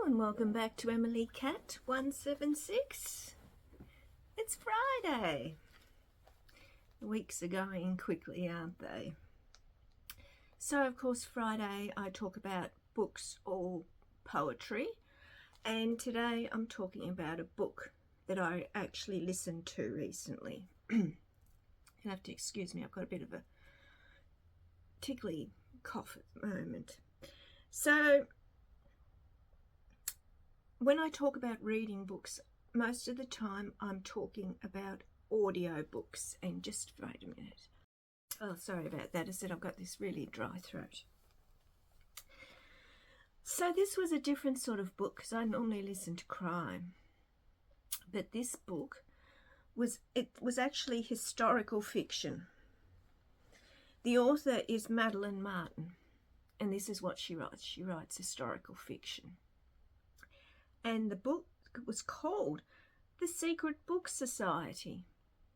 And welcome back to Emily Cat 176. It's Friday. The weeks are going quickly, aren't they? So, of course, Friday I talk about books or poetry, and today I'm talking about a book that I actually listened to recently. You'll have to excuse me, I've got a bit of a tickly cough at the moment. So, when I talk about reading books, most of the time I'm talking about audio books. And just wait a minute. Oh, sorry about that. I said I've got this really dry throat. So this was a different sort of book because I normally listen to crime. But this book was actually historical fiction. The author is Madeline Martin, and this is what she writes. She writes historical fiction. And the book was called The Secret Book Society,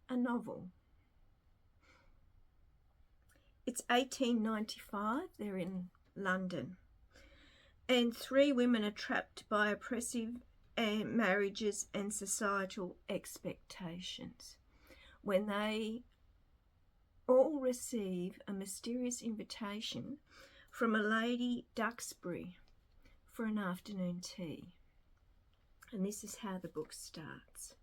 a novel. It's 1895, they're in London, and three women are trapped by oppressive marriages and societal expectations when they all receive a mysterious invitation from a Lady Duxbury for an afternoon tea. And this is how the book starts.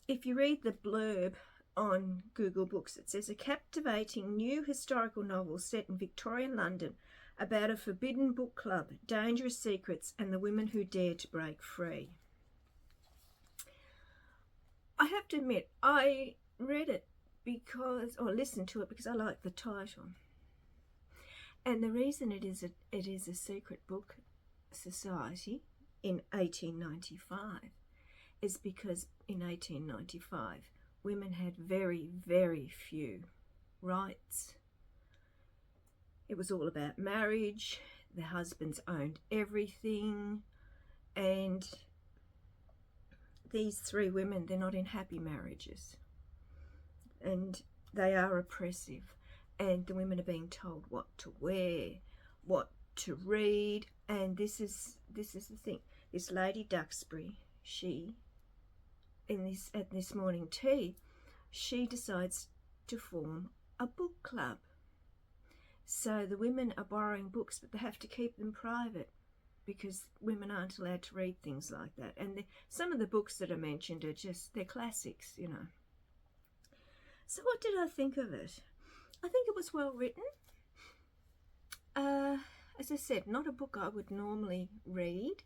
If you read the blurb on Google Books, it says, a captivating new historical novel set in Victorian London about a forbidden book club, dangerous secrets, and the women who dare to break free. I have to admit, I read it listened to it because I like the title. And the reason it is a secret book society in 1895 is because in 1895 women had very, very few rights. It was all about marriage. The husbands owned everything, and these three women, they're not in happy marriages, and they are oppressive, and the women are being told what to wear, what to read. And this is the thing. This Lady Duxbury, at this morning tea, she decides to form a book club. So the women are borrowing books, but they have to keep them private because women aren't allowed to read things like that. And some of the books that are mentioned are they're classics, you know. So what did I think of it? I think it was well written. As I said, not a book I would normally read,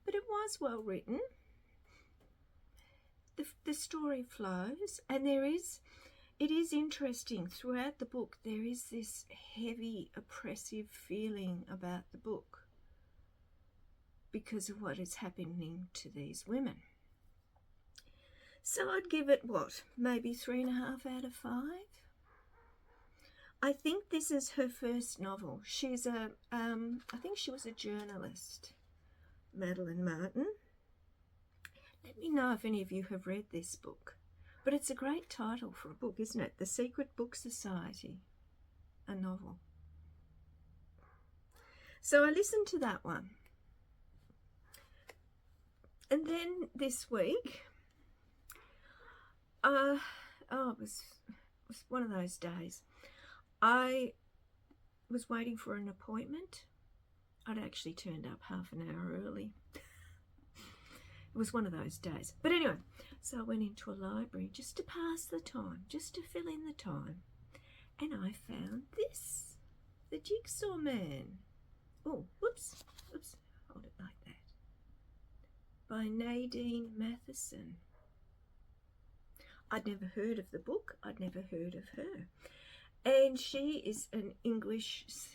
but it was well written. The story flows, and it is interesting. Throughout the book, there is this heavy, oppressive feeling about the book because of what is happening to these women. So I'd give it, maybe 3.5 out of 5. I think this is her first novel. She's I think she was a journalist, Madeline Martin. Let me know if any of you have read this book. But it's a great title for a book, isn't it? The Secret Book Society, a novel. So I listened to that one. And then this week, it was one of those days. I was waiting for an appointment. I'd actually turned up half an hour early. It was one of those days. But anyway, so I went into a library just to pass the time, just to fill in the time. And I found this, The Jigsaw Man. Oh, whoops, hold it like that. By Nadine Matheson. I'd never heard of the book. I'd never heard of her. And she is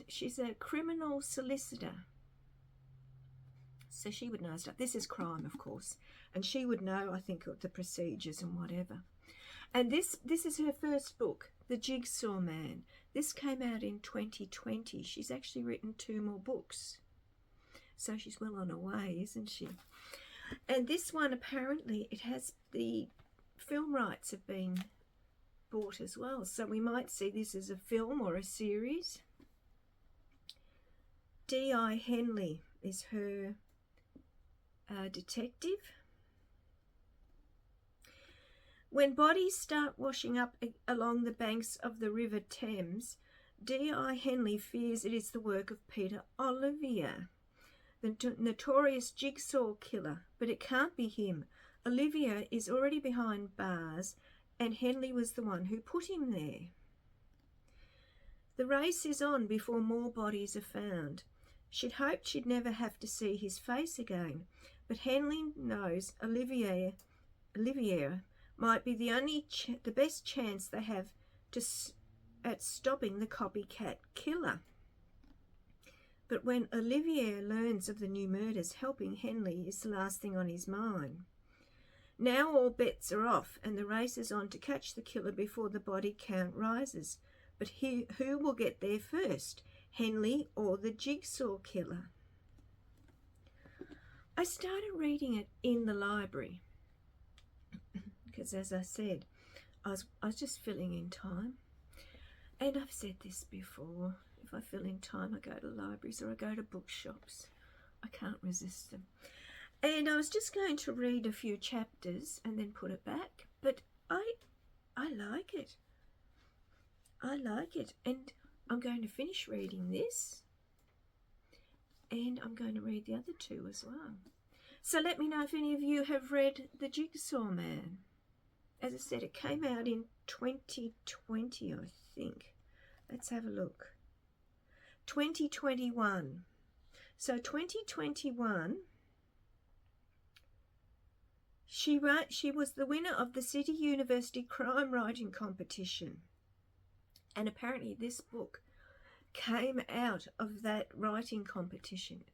she's a criminal solicitor. So she would know stuff. This is crime, of course. And she would know, I think, the procedures and whatever. And this is her first book, The Jigsaw Man. This came out in 2020. She's actually written 2 more books. So she's well on her way, isn't she? And this one, apparently, it has the film rights have been bought as well. So we might see this as a film or a series. D.I. Henley is her detective. When bodies start washing up along the banks of the River Thames, D.I. Henley fears it is the work of Peter Olivier, the notorious jigsaw killer, but it can't be him. Olivier is already behind bars, and Henley was the one who put him there. The race is on before more bodies are found. She'd hoped she'd never have to see his face again, but Henley knows Olivier might be the best chance they have at stopping the copycat killer. But when Olivier learns of the new murders, helping Henley is the last thing on his mind. Now all bets are off, and the race is on to catch the killer before the body count rises. But who will get there first, Henley or the jigsaw killer? I started reading it in the library because, as I said, I was just filling in time. And I've said this before, if I fill in time, I go to libraries or I go to bookshops. I can't resist them. And I was just going to read a few chapters and then put it back. But I like it. I like it. And I'm going to finish reading this. And I'm going to read the other two as well. So let me know if any of you have read The Jigsaw Man. As I said, it came out in 2020, I think. Let's have a look. 2021. So 2021, she was the winner of the City University crime writing competition. And apparently this book came out of that writing competition.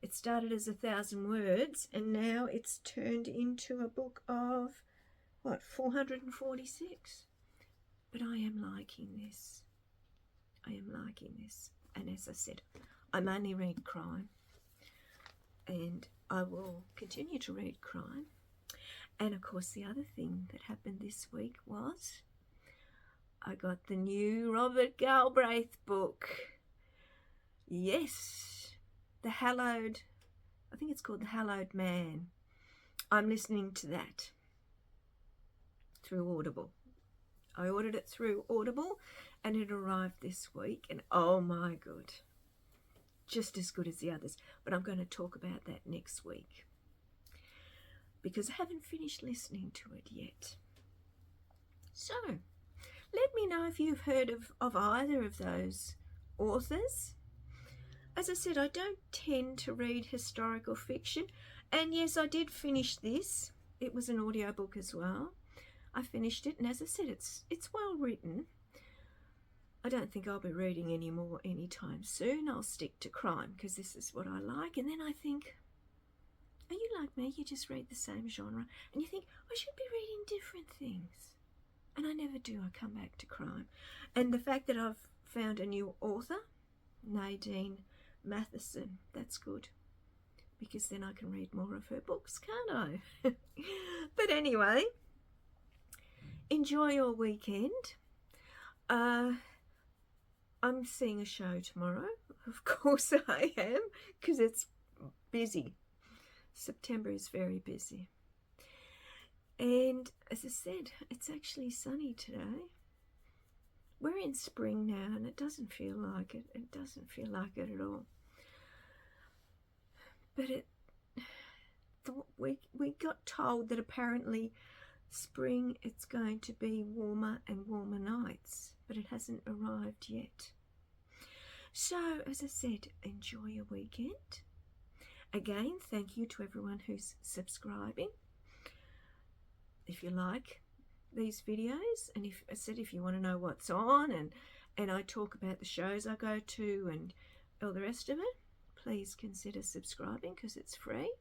It started as 1,000 words and now it's turned into a book of, 446? But I am liking this. I am liking this. And as I said, I'm only read crime. And I will continue to read crime. And of course the other thing that happened this week was I got the new Robert Galbraith book. Yes, I think it's called The Hallowed Man. I'm listening to that through Audible. I ordered it through Audible and it arrived this week, and oh my god, just as good as the others. But I'm going to talk about that next week because I haven't finished listening to it yet. So let me know if you've heard of either of those authors. As I said, I don't tend to read historical fiction. And yes, I did finish this. It was an audiobook as well. I finished it, and as I said, it's well written. I don't think I'll be reading any more anytime soon. I'll stick to crime because this is what I like. And then I think, are you like me? You just read the same genre and you think, I should be reading different things. And I never do. I come back to crime. And the fact that I've found a new author, Nadine Matheson, that's good. Because then I can read more of her books, can't I? But anyway, enjoy your weekend. I'm seeing a show tomorrow. Of course I am, because it's busy. September is very busy. And as I said, it's actually sunny today. We're in spring now and it doesn't feel like it. It doesn't feel like it at all. But we got told that apparently spring it's going to be warmer and warmer nights, but it hasn't arrived yet. So, as I said, enjoy your weekend. Again, thank you to everyone who's subscribing. If you like these videos, and if you want to know what's on and I talk about the shows I go to and all the rest of it, please consider subscribing because it's free.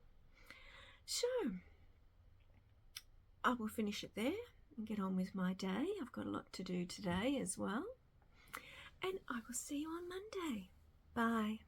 So I will finish it there and get on with my day. I've got a lot to do today as well. And I will see you on Monday. Bye.